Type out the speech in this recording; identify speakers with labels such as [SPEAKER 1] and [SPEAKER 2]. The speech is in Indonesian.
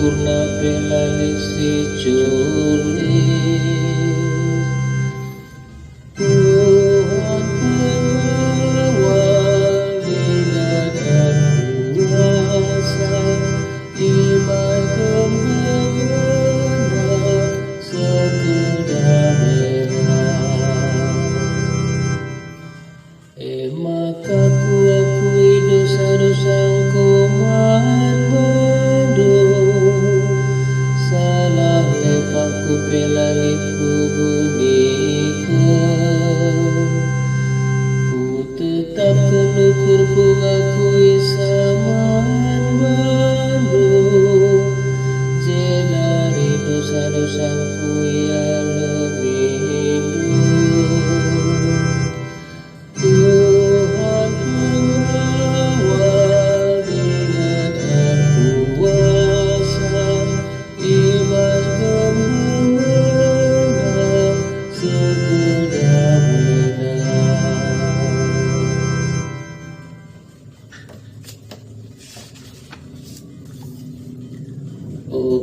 [SPEAKER 1] sempurna pelali si culik. Tuhan pewalian dan kuasa, iman kemenangan sekedar bela. Maka ku akui dosa-dosaku mandung, salah lepakku pelaliku bunyikan. Ku tetap kenukur ku akui samaan bandung, jenari dosa-dosaku yang lebih indung. Tuhan pengawal dengan kuasa, iman kemenangan sekedar bela. Oh